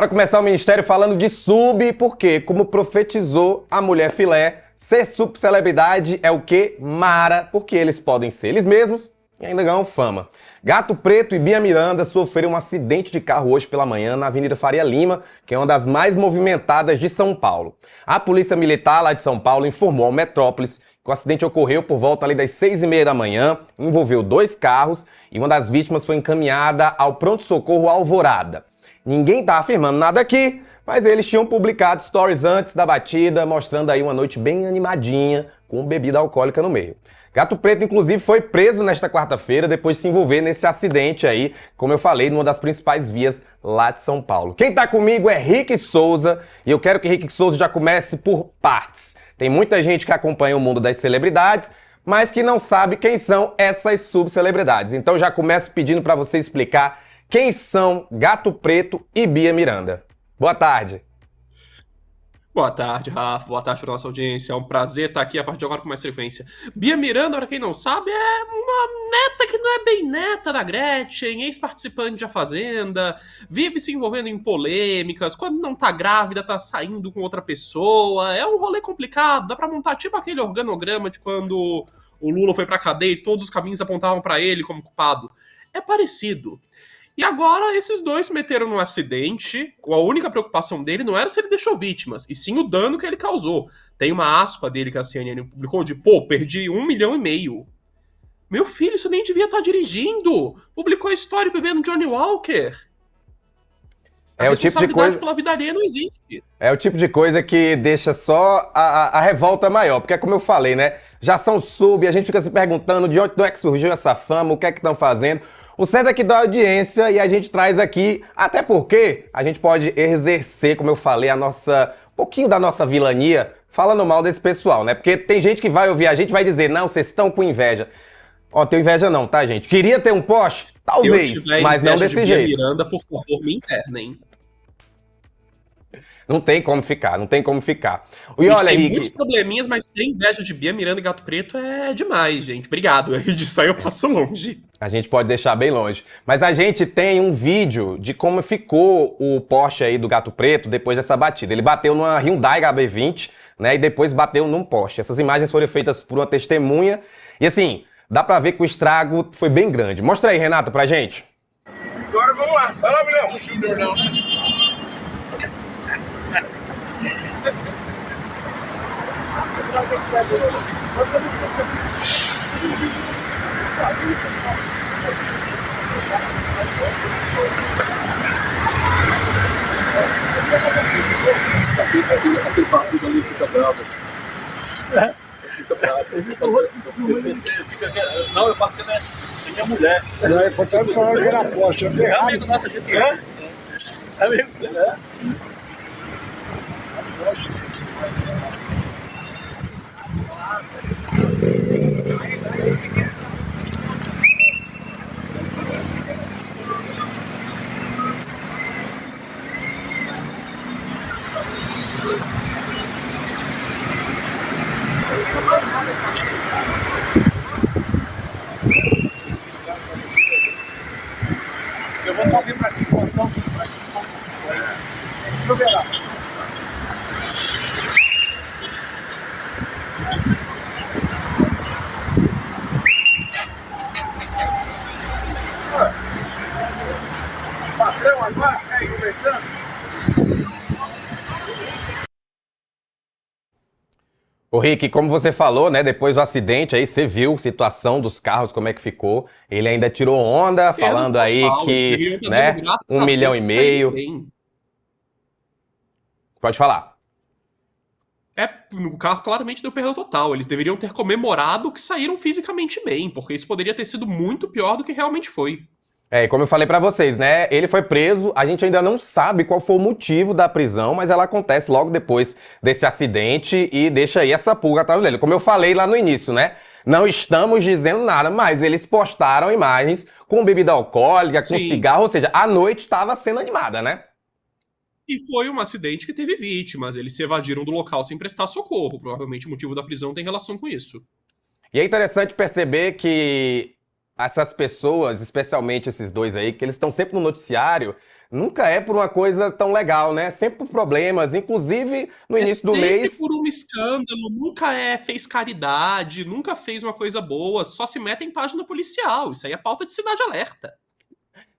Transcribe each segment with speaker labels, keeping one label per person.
Speaker 1: Para começar o ministério falando de sub, porque, como profetizou a mulher filé, ser subcelebridade é o quê? Mara, porque eles podem ser eles mesmos e ainda ganham fama. Gato Preto e Bia Miranda sofreram um acidente de carro hoje pela manhã na Avenida Faria Lima, que é uma das mais movimentadas de São Paulo. A Polícia Militar lá de São Paulo informou ao Metrópolis que o acidente ocorreu por volta ali das 6h30 da manhã, envolveu 2 carros e uma das vítimas foi encaminhada ao pronto-socorro Alvorada. Ninguém tá afirmando nada aqui, mas eles tinham publicado stories antes da batida, mostrando aí uma noite bem animadinha, com bebida alcoólica no meio. Gato Preto, inclusive, foi preso nesta quarta-feira depois de se envolver nesse acidente aí, como eu falei, numa das principais vias lá de São Paulo. Quem tá comigo é Rick Souza, e eu quero que Rick Souza já comece por partes. Tem muita gente que acompanha o mundo das celebridades, mas que não sabe quem são essas subcelebridades. Então já começo pedindo para você explicar quem são Gato Preto e Bia Miranda. Boa tarde.
Speaker 2: Boa tarde, Rafa. Boa tarde para nossa audiência. É um prazer estar aqui a partir de agora com mais frequência. Bia Miranda, para quem não sabe, é uma neta que não é bem neta da Gretchen, ex-participante de A Fazenda, vive se envolvendo em polêmicas, quando não tá grávida, tá saindo com outra pessoa. É um rolê complicado, dá para montar tipo aquele organograma de quando o Lula foi pra cadeia e todos os caminhos apontavam para ele como culpado. É parecido. E agora esses dois se meteram num acidente. A única preocupação dele não era se ele deixou vítimas, e sim o dano que ele causou. Tem uma aspa dele que a CNN publicou de, perdi 1,5 milhão. Meu filho, isso nem devia estar dirigindo. Publicou a história bebendo Johnny Walker. A responsabilidade pela vida alheia não existe.
Speaker 1: É o tipo de coisa que deixa só a revolta maior, porque é como eu falei, né? Já são sub, a gente fica se perguntando de onde é que surgiu essa fama, o que é que estão fazendo. O certo é que dá audiência e a gente traz aqui, até porque a gente pode exercer, como eu falei, um pouquinho da nossa vilania falando mal desse pessoal, né? Porque tem gente que vai ouvir a gente e vai dizer, não, vocês estão com inveja. Ó, tenho inveja não, tá, gente? Queria ter um Porsche? Talvez, mas não desse jeito.
Speaker 2: Miranda, por favor, me internem.
Speaker 1: Não tem como ficar, não tem como ficar.
Speaker 2: E olha, tem muitos probleminhas, mas ter inveja de Bia Miranda e Gato Preto é demais, gente. Obrigado. Disso aí eu passo longe.
Speaker 1: A gente pode deixar bem longe. Mas a gente tem um vídeo de como ficou o Porsche aí do Gato Preto depois dessa batida. Ele bateu numa Hyundai HB20, né, e depois bateu num Porsche. Essas imagens foram feitas por uma testemunha. E assim, dá pra ver que o estrago foi bem grande. Mostra aí, Renato, pra gente.
Speaker 3: Agora vamos lá. Vai lá, Milhão. Aquele barbudo ali fica bravo. Fica bravo. Não, eu faço que é minha mulher. Não, eu contando só que era Porsche. É amigo nosso, a gente é. É amigo, né? Eu vou só vir pra aqui, então. Deixa ver lá. Patrão, agora, aí conversando.
Speaker 1: Ô Rick, como você falou, né, depois do acidente aí, você viu a situação dos carros, como é que ficou. Ele ainda tirou onda, falando aí que, né, 1,5 milhão. Pode falar.
Speaker 2: O carro claramente deu perda total. Eles deveriam ter comemorado que saíram fisicamente bem, porque isso poderia ter sido muito pior do que realmente foi.
Speaker 1: E como eu falei pra vocês, né, ele foi preso, a gente ainda não sabe qual foi o motivo da prisão, mas ela acontece logo depois desse acidente e deixa aí essa pulga atrás dele. Como eu falei lá no início, né, não estamos dizendo nada, mas eles postaram imagens com bebida alcoólica, com cigarro, ou seja, a noite estava sendo animada, né?
Speaker 2: E foi um acidente que teve vítimas, eles se evadiram do local sem prestar socorro, provavelmente o motivo da prisão tem relação com isso.
Speaker 1: E é interessante perceber que essas pessoas, especialmente esses dois aí, que eles estão sempre no noticiário, nunca é por uma coisa tão legal, né? Sempre por problemas, inclusive no início do
Speaker 2: sempre
Speaker 1: mês.
Speaker 2: por um escândalo, nunca fez caridade, nunca fez uma coisa boa, só se mete em página policial. Isso aí é pauta de Cidade Alerta.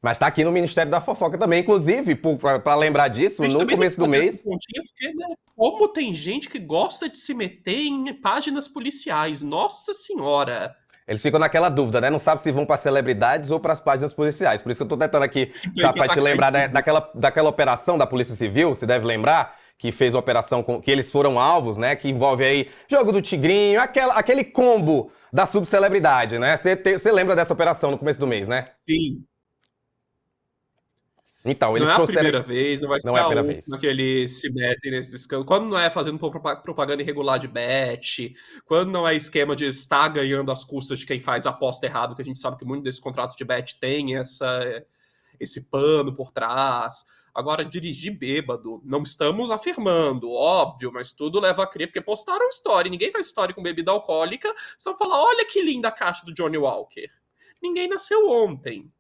Speaker 1: Mas tá aqui no Ministério da Fofoca também, inclusive, para lembrar disso,
Speaker 2: A gente
Speaker 1: no
Speaker 2: também tem
Speaker 1: começo
Speaker 2: que
Speaker 1: do
Speaker 2: fazer
Speaker 1: mês.
Speaker 2: essa pontinha, porque, né, como tem gente que gosta de se meter em páginas policiais. Nossa Senhora!
Speaker 1: Eles ficam naquela dúvida, né? Não sabe se vão para celebridades ou para as páginas policiais. Por isso que eu tô tentando aqui
Speaker 2: Tem que
Speaker 1: para te
Speaker 2: atacar
Speaker 1: lembrar
Speaker 2: em tudo.
Speaker 1: daquela operação da Polícia Civil, você deve lembrar, que fez uma operação que eles foram alvos, né? Que envolve aí jogo do tigrinho, aquele combo da subcelebridade, né? Você lembra dessa operação no começo do mês, né?
Speaker 2: Sim.
Speaker 1: Então, eles
Speaker 2: Não é a
Speaker 1: trouxeram.
Speaker 2: primeira vez, não vai ser
Speaker 1: Não é a
Speaker 2: a
Speaker 1: primeira vez.
Speaker 2: última que eles se metem nesse escândalo. Quando não é fazendo propaganda irregular de bet, quando não é esquema de estar ganhando às custas de quem faz aposta errado, que a gente sabe que muitos desses contratos de bet tem esse pano por trás. Agora, dirigir bêbado, não estamos afirmando, óbvio, mas tudo leva a crer, porque postaram story, ninguém faz story com bebida alcoólica, só falar, olha que linda a caixa do Johnny Walker. Ninguém nasceu ontem.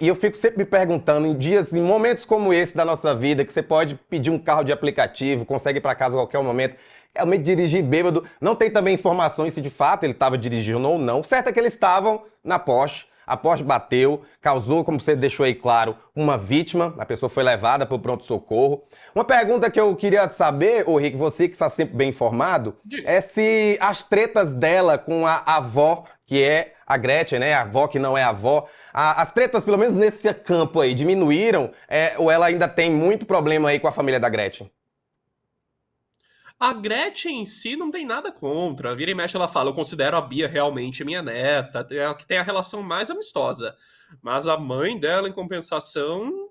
Speaker 1: E eu fico sempre me perguntando, em momentos como esse da nossa vida, que você pode pedir um carro de aplicativo, consegue ir para casa a qualquer momento, realmente dirigir bêbado, não tem também informações se de fato ele estava dirigindo ou não. O certo é que eles estavam na Porsche, a Porsche bateu, causou, como você deixou aí claro, uma vítima, a pessoa foi levada para o pronto-socorro. Uma pergunta que eu queria saber, ô Rick, você que está sempre bem informado, é se as tretas dela com a avó, que é a Gretchen, né, a avó que não é avó, as tretas, pelo menos nesse campo aí, diminuíram, ou ela ainda tem muito problema aí com a família da Gretchen?
Speaker 2: A Gretchen em si não tem nada contra. Vira e mexe ela fala, eu considero a Bia realmente minha neta, é a que tem a relação mais amistosa. Mas a mãe dela, em compensação,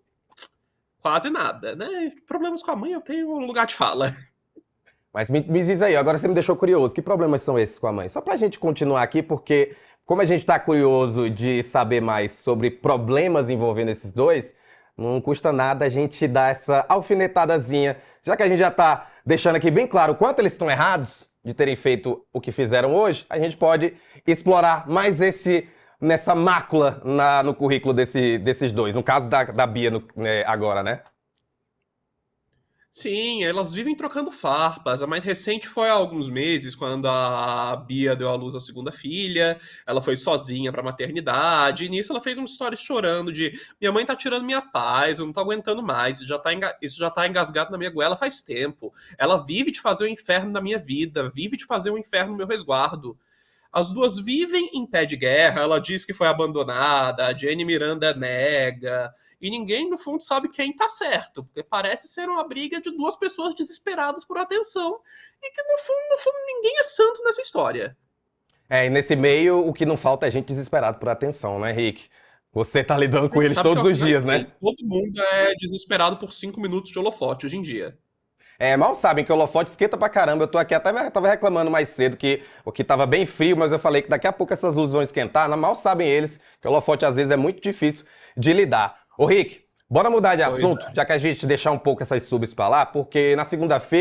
Speaker 2: quase nada, né? Problemas com a mãe eu tenho um lugar de fala.
Speaker 1: Mas me diz aí, agora você me deixou curioso, que problemas são esses com a mãe? Só pra gente continuar aqui, porque como a gente tá curioso de saber mais sobre problemas envolvendo esses dois, não custa nada a gente dar essa alfinetadazinha, já que a gente já tá deixando aqui bem claro o quanto eles estão errados de terem feito o que fizeram hoje, a gente pode explorar mais nessa mácula no currículo desses dois, no caso da Bia agora, né?
Speaker 2: Sim, elas vivem trocando farpas. A mais recente foi há alguns meses, quando a Bia deu à luz a segunda filha. Ela foi sozinha pra maternidade. E nisso ela fez uma história chorando de minha mãe tá tirando minha paz, eu não tô aguentando mais. Isso já tá engasgado na minha goela faz tempo. Ela vive de fazer o inferno na minha vida, vive de fazer o inferno no meu resguardo. As duas vivem em pé de guerra. Ela diz que foi abandonada, a Jenny Miranda nega. E ninguém, no fundo, sabe quem tá certo, porque parece ser uma briga de duas pessoas desesperadas por atenção e que, no fundo, ninguém é santo nessa história.
Speaker 1: E nesse meio, o que não falta é gente desesperada por atenção, né, Rick? Você tá lidando com
Speaker 2: A gente
Speaker 1: eles
Speaker 2: sabe que
Speaker 1: todos
Speaker 2: é o
Speaker 1: os
Speaker 2: que mais
Speaker 1: dias,
Speaker 2: tem.
Speaker 1: né?
Speaker 2: Todo mundo é desesperado por 5 minutos de holofote hoje em dia.
Speaker 1: Mal sabem que o holofote esquenta pra caramba. Eu tô aqui até tava reclamando mais cedo que o que tava bem frio, mas eu falei que daqui a pouco essas luzes vão esquentar. Mal sabem eles que o holofote às vezes é muito difícil de lidar. Ô Rick, bora mudar de assunto, já que a gente deixar um pouco essas subs pra lá, porque na segunda-feira